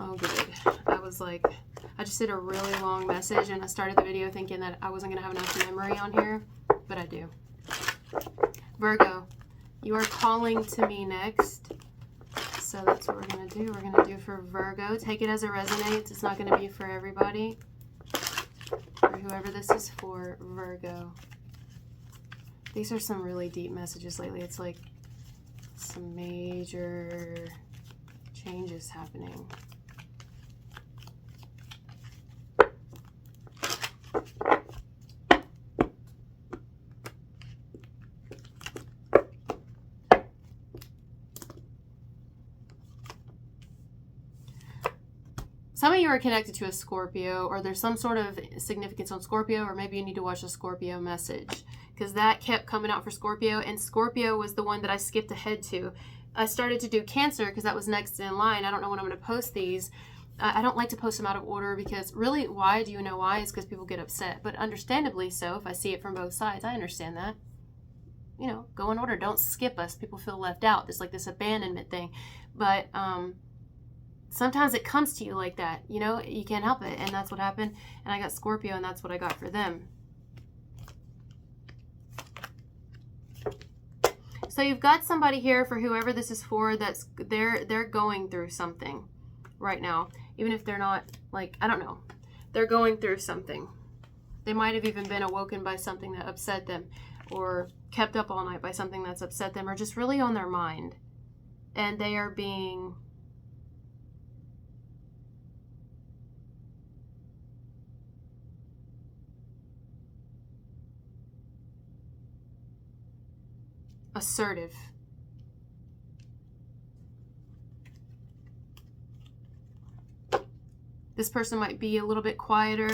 Oh, good. I was like, I just did a really long message and I started the video thinking that I wasn't going to have enough memory on here, but I do. Virgo, you are calling to me next. So that's what we're going to do. We're going to do for Virgo. Take it as it resonates. It's not going to be for everybody. For whoever this is for, Virgo. These are some really deep messages lately. It's like some major changes happening. Some of you are connected to a Scorpio, or there's some sort of significance on Scorpio, or maybe you need to watch a Scorpio message, because that kept coming out for Scorpio, and Scorpio was the one that I skipped ahead to. I started to do Cancer because that was next in line. I don't know when I'm going to post these. I don't like to post them out of order because really, why? Do you know why? It's because people get upset, but understandably so. If I see it from both sides, I understand that. You know, go in order. Don't skip us. People feel left out. There's like this abandonment thing, but sometimes it comes to you like that, you know, you can't help it. And that's what happened. And I got Scorpio, and that's what I got for them. So you've got somebody here, for whoever this is for, that's they're going through something right now. Even if they're not, like, I don't know. They're going through something. They might have even been awoken by something that upset them, or kept up all night by something that's upset them, or just really on their mind. And they are being assertive. This person might be a little bit quieter.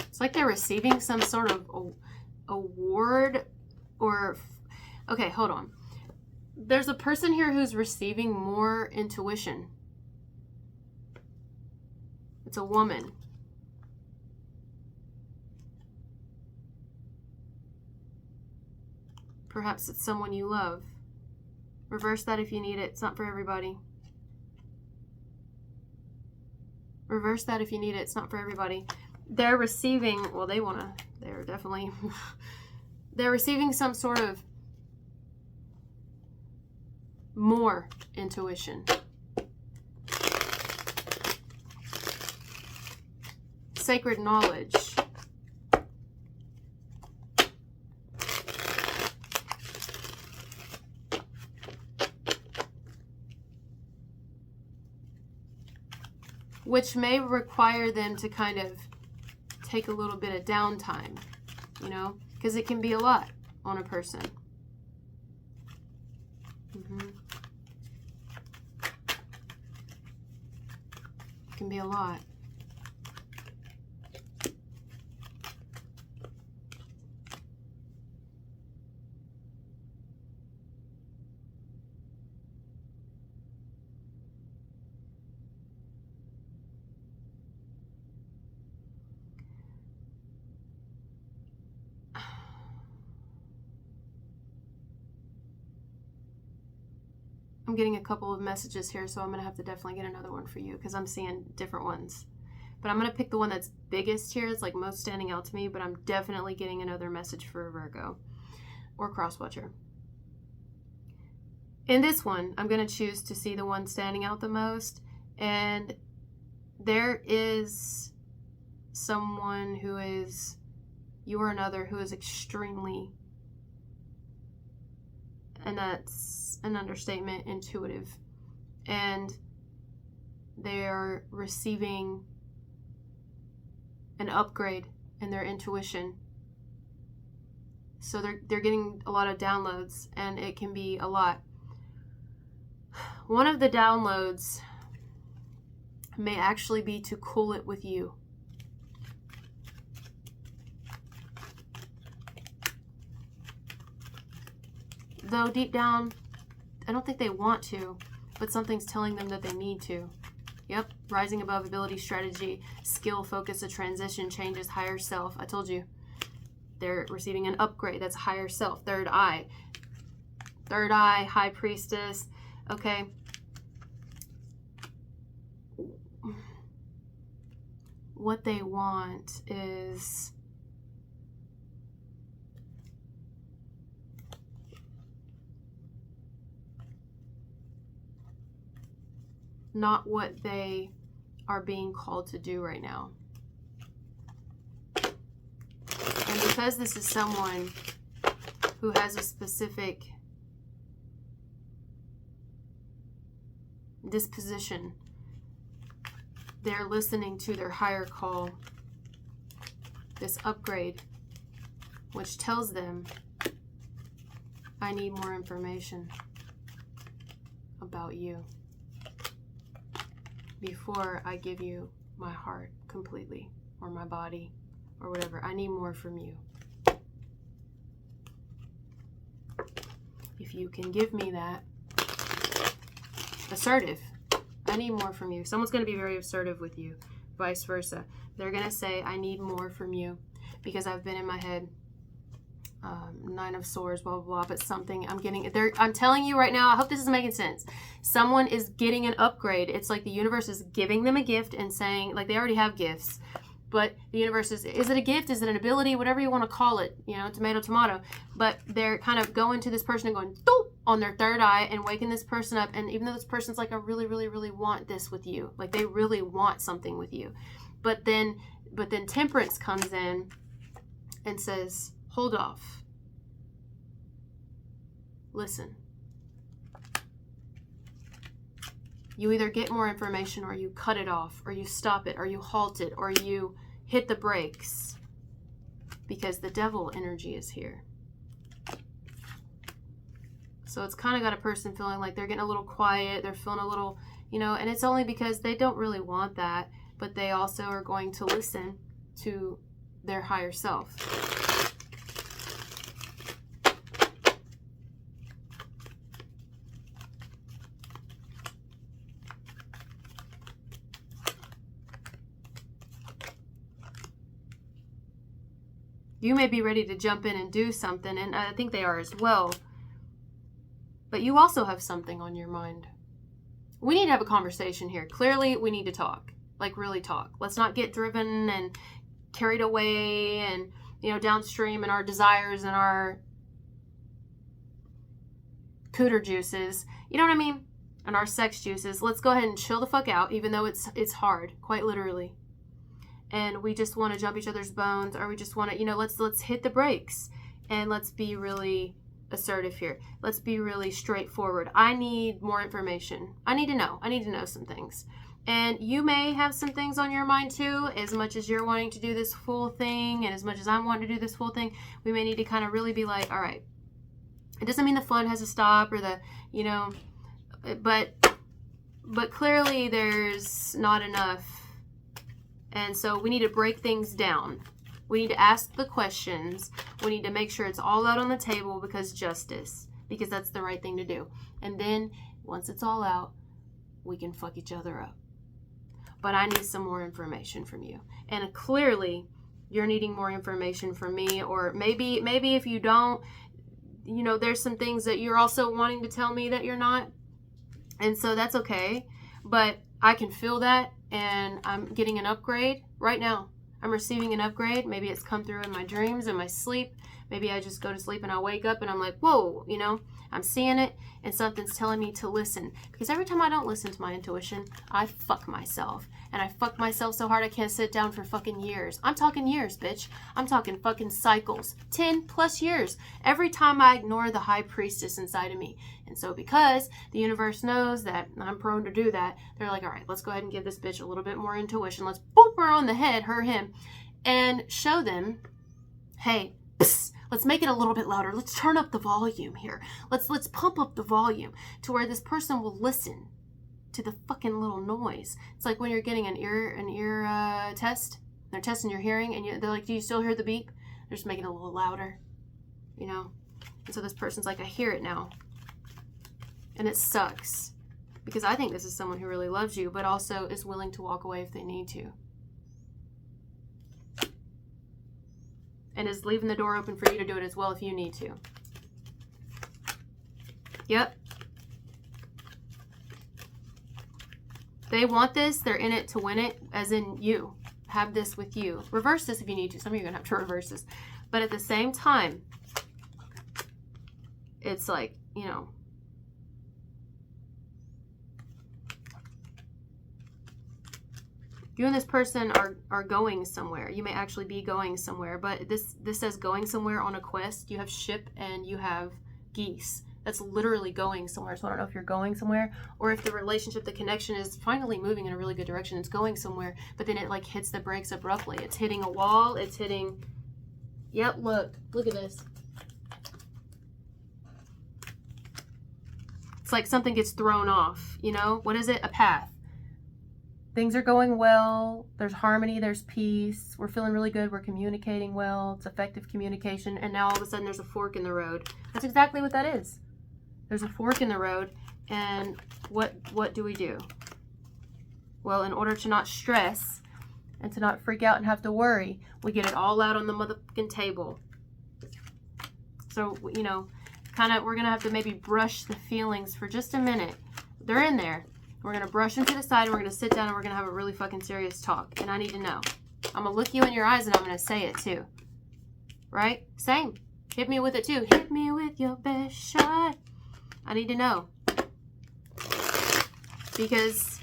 It's like they're receiving some sort of award, or, okay, hold on. There's a person here who's receiving more intuition. It's a woman. Perhaps it's someone you love. Reverse that if you need it. It's not for everybody. Reverse that if you need it. It's not for everybody. They're receiving, well, they're definitely, they're receiving some sort of more intuition. Sacred knowledge. Which may require them to kind of take a little bit of downtime, you know, because it can be a lot on a person. It can be a lot. I'm getting a couple of messages here, so I'm going to have to definitely get another one for you because I'm seeing different ones. But I'm going to pick the one that's biggest here. It's like most standing out to me, but I'm definitely getting another message for Virgo or Crosswatcher. In this one, I'm going to choose to see the one standing out the most. And there is someone who is, you or another, who is extremely, and that's an understatement, intuitive. And they are receiving an upgrade in their intuition. So they're getting a lot of downloads, and it can be a lot. One of the downloads may actually be to cool it with you. Though deep down, I don't think they want to, but something's telling them that they need to. Yep, rising above ability, strategy, skill, focus, a transition, changes, higher self. I told you. They're receiving an upgrade. That's higher self. Third eye. Third eye, high priestess. Okay. What they want is not what they are being called to do right now. And because this is someone who has a specific disposition, they're listening to their higher call, this upgrade, which tells them, I need more information about you before I give you my heart completely, or my body, or whatever. I need more from you. If you can give me that, assertive. I need more from you. Someone's going to be very assertive with you. Vice versa. They're going to say, I need more from you because I've been in my head. Nine of Swords, blah, blah, blah. But something I'm getting there. I'm telling you right now, I hope this is making sense. Someone is getting an upgrade. It's like the universe is giving them a gift and saying, like, they already have gifts. But the universe is it a gift? Is it an ability? Whatever you want to call it, you know, tomato, tomato. But they're kind of going to this person and going, doop, on their third eye and waking this person up. And even though this person's like, I really, really, really want this with you. Like, they really want something with you. But then Temperance comes in and says, hold off. Listen. You either get more information or you cut it off, or you stop it, or you halt it, or you hit the brakes, because the devil energy is here. So it's kind of got a person feeling like they're getting a little quiet, they're feeling a little, you know, and it's only because they don't really want that, but they also are going to listen to their higher self. You may be ready to jump in and do something, and I think they are as well. But you also have something on your mind. We need to have a conversation here. Clearly, we need to talk. Like, really talk. Let's not get driven and carried away and, you know, downstream in our desires and our cooter juices. You know what I mean? And our sex juices. Let's go ahead and chill the fuck out, even though it's hard, quite literally. And we just want to jump each other's bones, or we just want to, you know, let's hit the brakes and let's be really assertive here. Let's be really straightforward. I need more information. I need to know some things. And you may have some things on your mind too, as much as you're wanting to do this full thing and as much as I'm wanting to do this full thing. We may need to kind of really be like, all right, it doesn't mean the fun has to stop or the, you know, but clearly there's not enough. And so we need to break things down. We need to ask the questions. We need to make sure it's all out on the table because that's the right thing to do. And then once it's all out, we can fuck each other up. But I need some more information from you. And clearly you're needing more information from me, or maybe if you don't, you know, there's some things that you're also wanting to tell me that you're not. And so that's okay. But I can feel that. And I'm getting an upgrade right now. I'm receiving an upgrade. Maybe it's come through in my dreams, in my sleep. Maybe I just go to sleep and I wake up and I'm like, whoa, you know, I'm seeing it and something's telling me to listen. Because every time I don't listen to my intuition, I fuck myself. And I fuck myself so hard I can't sit down for fucking years. I'm talking years, bitch. I'm talking fucking cycles. 10 plus years. Every time I ignore the high priestess inside of me. And so because the universe knows that I'm prone to do that, they're like, all right, let's go ahead and give this bitch a little bit more intuition. Let's boop her on the head, him, and show them, hey, psst, let's make it a little bit louder. Let's turn up the volume here. Let's pump up the volume to where this person will listen to the fucking little noise. It's like when you're getting an ear test. They're testing your hearing, and they're like, do you still hear the beep? They're just making it a little louder, you know? And so this person's like, I hear it now. And it sucks. Because I think this is someone who really loves you, but also is willing to walk away if they need to. And is leaving the door open for you to do it as well if you need to. Yep. They want this. They're in it to win it, as in you. Have this with you. Reverse this if you need to. Some of you are going to have to reverse this. But at the same time, it's like, you know, you and this person are going somewhere. You may actually be going somewhere, but this says going somewhere on a quest. You have ship and you have geese. That's literally going somewhere. So I don't know if you're going somewhere or if the relationship, the connection is finally moving in a really good direction. It's going somewhere, but then it like hits the brakes abruptly. It's hitting a wall. It's hitting, yep, look at this. It's like something gets thrown off, you know? What is it? A path. Things are going well. There's harmony. There's peace. We're feeling really good. We're communicating well. It's effective communication. And now all of a sudden there's a fork in the road. That's exactly what that is. There's a fork in the road. And what do we do? Well, in order to not stress and to not freak out and have to worry, we get it all out on the motherfucking table. So, you know, we're going to have to maybe brush the feelings for just a minute. They're in there. We're going to brush them to the side, and we're going to sit down, and we're going to have a really fucking serious talk. And I need to know. I'm going to look you in your eyes, and I'm going to say it, too. Right? Same. Hit me with it, too. Hit me with your best shot. I need to know. Because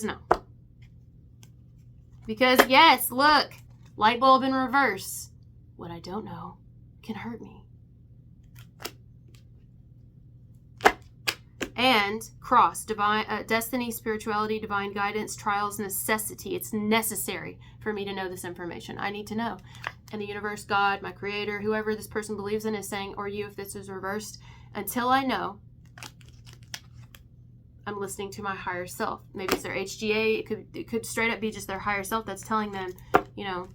no. Because, yes, look. Light bulb in reverse. What I don't know can hurt me. And cross, divine destiny, spirituality, divine guidance, trials, necessity. It's necessary for me to know this information. I need to know. And the universe, God, my creator, whoever this person believes in is saying, or you if this is reversed, until I know, I'm listening to my higher self. Maybe it's their HGA. It could straight up be just their higher self that's telling them, you know,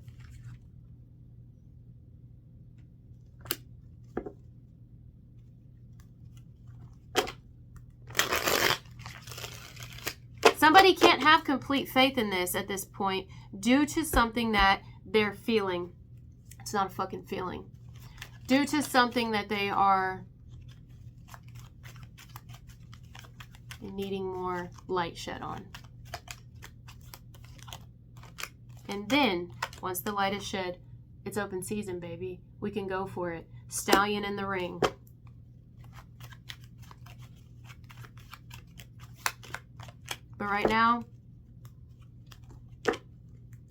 somebody can't have complete faith in this at this point due to something that they're feeling. It's not a fucking feeling. Due to something that they are needing more light shed on. And then, once the light is shed, it's open season, baby. We can go for it. Stallion in the ring. But right now,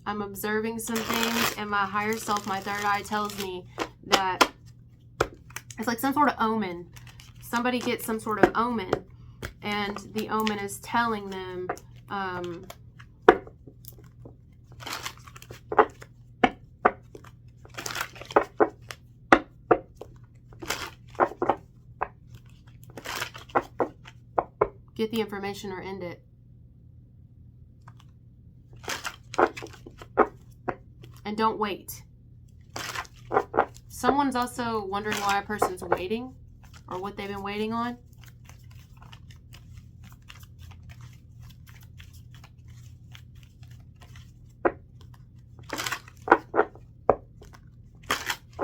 I'm observing some things, and my higher self, my third eye, tells me that it's like some sort of omen. Somebody gets some sort of omen, and the omen is telling them, get the information or end it. And don't wait. Someone's also wondering why a person's waiting or what they've been waiting on.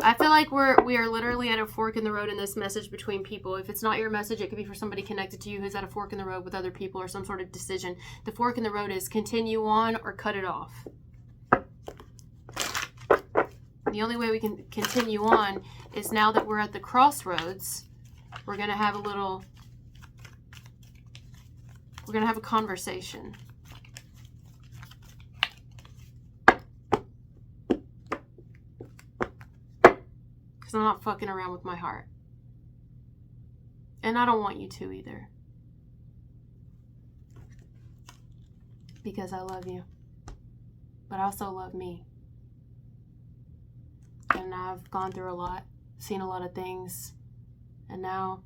I feel like we are literally at a fork in the road in this message between people. If it's not your message, it could be for somebody connected to you who's at a fork in the road with other people or some sort of decision. The fork in the road is continue on or cut it off. The only way we can continue on is now that we're at the crossroads, we're going to have a conversation. Because I'm not fucking around with my heart. And I don't want you to either. Because I love you. But I also love me. And I've gone through a lot, seen a lot of things, and now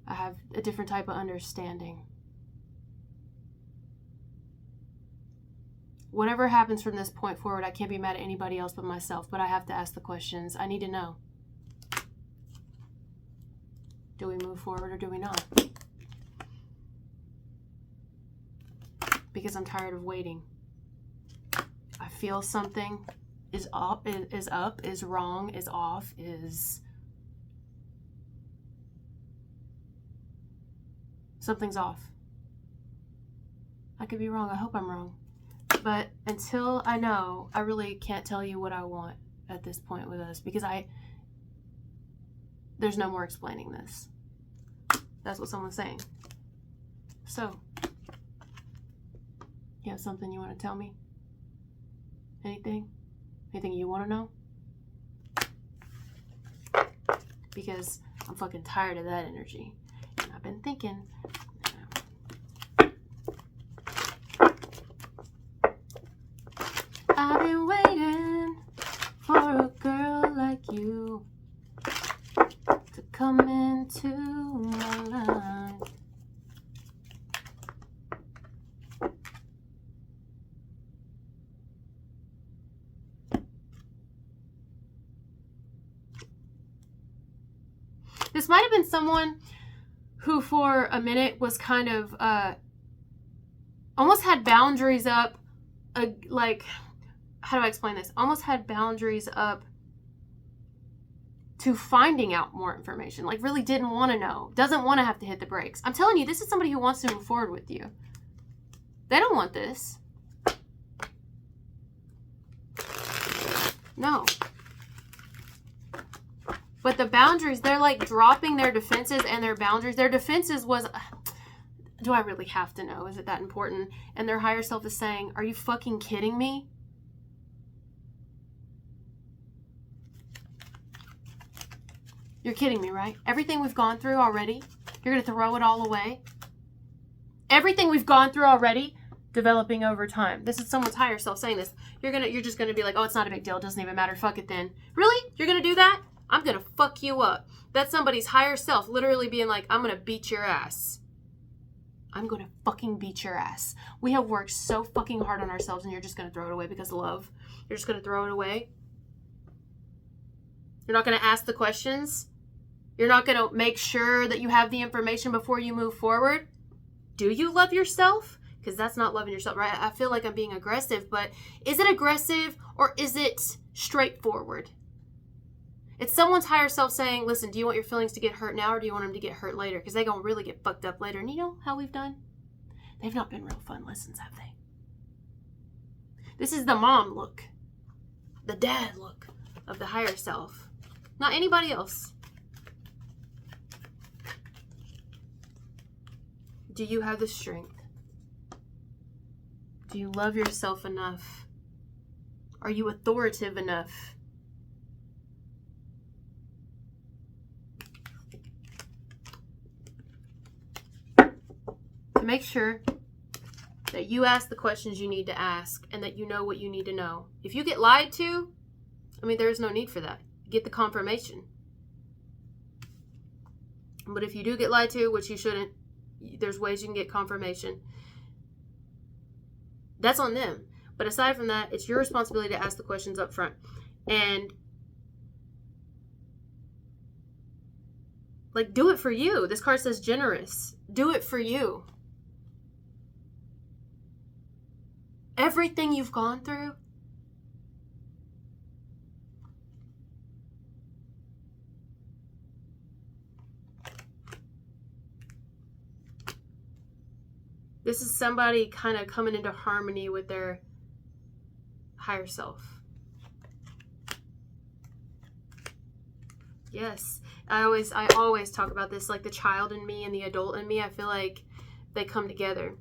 I have a different type of understanding. Whatever happens from this point forward, I can't be mad at anybody else but myself, but I have to ask the questions. I need to know. Do we move forward or do we not? Because I'm tired of waiting. I feel something is up, is wrong, is off, is... Something's off. I could be wrong. I hope I'm wrong. But until I know, I really can't tell you what I want at this point with us, because there's no more explaining this. That's what someone's saying. So, you have something you want to tell me? Anything? Anything you want to know? Because I'm fucking tired of that energy. And I've been thinking... I've been waiting for a girl like you to come into my life. This might have been someone who for a minute was kind of almost had boundaries up, like... How do I explain this? Almost had boundaries up to finding out more information. Like, really didn't want to know. Doesn't want to have to hit the brakes. I'm telling you, this is somebody who wants to move forward with you. They don't want this. No. But the boundaries, they're like dropping their defenses and their boundaries. Their defenses was... Do I really have to know? Is it that important? And their higher self is saying, are you fucking kidding me? You're kidding me, right? Everything we've gone through already, you're going to throw it all away? Everything we've gone through already, developing over time. This is someone's higher self saying this. You're just going to be like, oh, it's not a big deal. It doesn't even matter. Fuck it then. Really? You're going to do that? I'm going to fuck you up. That's somebody's higher self literally being like, I'm going to beat your ass. I'm going to fucking beat your ass. We have worked so fucking hard on ourselves and you're just going to throw it away because of love. You're just going to throw it away. You're not going to ask the questions. You're not going to make sure that you have the information before you move forward. Do you love yourself? Because that's not loving yourself, right? I feel like I'm being aggressive, but is it aggressive or is it straightforward? It's someone's higher self saying, listen, do you want your feelings to get hurt now or do you want them to get hurt later? Because they're going to really get fucked up later. And you know how we've done? They've not been real fun lessons, have they? This is the mom look. The dad look of the higher self. Not anybody else. Do you have the strength? Do you love yourself enough? Are you authoritative enough? To make sure that you ask the questions you need to ask and that you know what you need to know. If you get lied to, I mean, there is no need for that. Get the confirmation. But if you do get lied to, which you shouldn't, there's ways you can get confirmation. That's on them. But aside from that, it's your responsibility to ask the questions up front. And like, do it for you. This card says generous. Do it for you. Everything you've gone through, this is somebody kind of coming into harmony with their higher self. Yes. I always talk about this, like the child in me and the adult in me. I feel like they come together.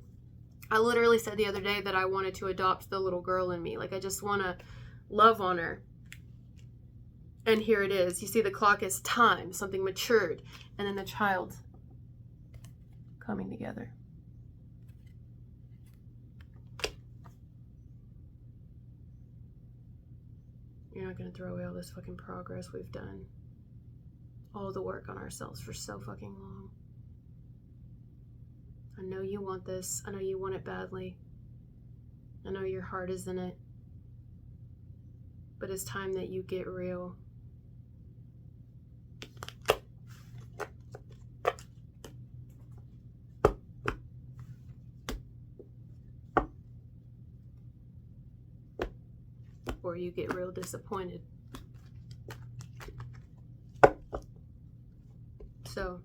I literally said the other day that I wanted to adopt the little girl in me. Like, I just want to love on her. And here it is. You see, the clock is time, something matured, and then the child coming together. You're not going to throw away all this fucking progress we've done. All the work on ourselves for so fucking long. I know you want this. I know you want it badly. I know your heart is in it, but it's time that you get real. Or you get real disappointed. So,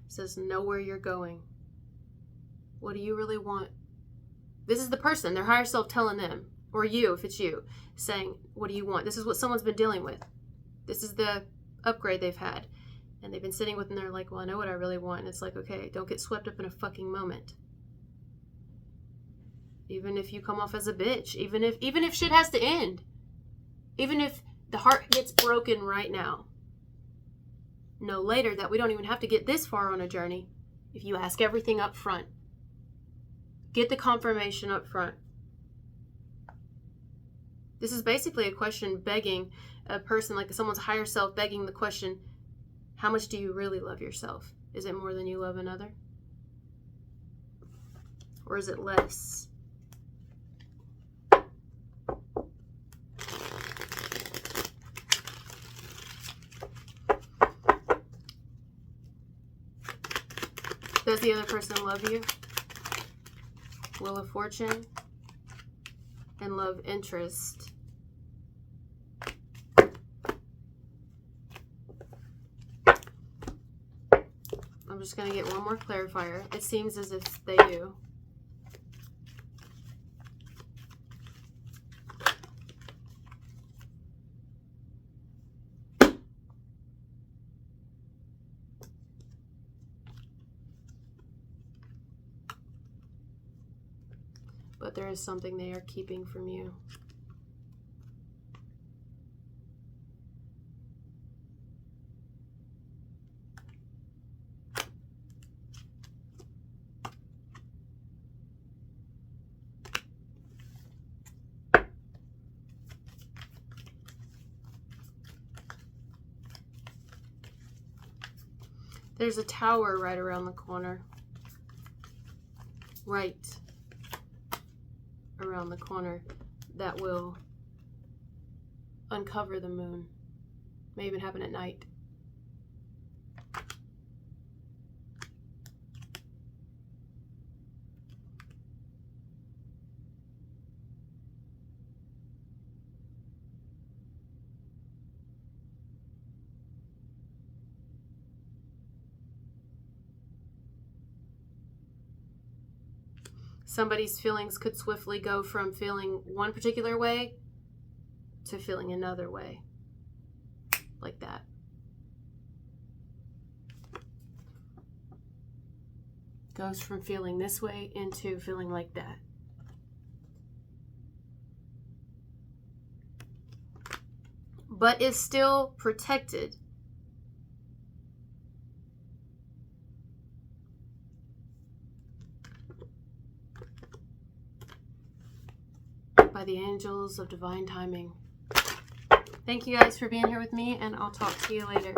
it says, know where you're going. What do you really want? This is the person, their higher self telling them, or you, if it's you, saying, what do you want? This is what someone's been dealing with. This is the upgrade they've had. And they've been sitting with, and they're like, well, I know what I really want. And it's like, okay, don't get swept up in a fucking moment. Even if you come off as a bitch, even if shit has to end, even if the heart gets broken right now, know later that we don't even have to get this far on a journey if you ask everything up front. Get the confirmation up front. This is basically a question begging a person, like someone's higher self begging the question, how much do you really love yourself? Is it more than you love another? Or is it less? Does the other person love you? Wheel of Fortune and love interest. I'm just going to get one more clarifier. It seems as if they do. But there is something they are keeping from you. There's a tower right around the corner. Right around the corner that will uncover the moon. May even happen at night. Somebody's feelings could swiftly go from feeling one particular way to feeling another way. Like that. Goes from feeling this way into feeling like that. But is still protected. By the angels of divine timing. Thank you guys for being here with me, and I'll talk to you later.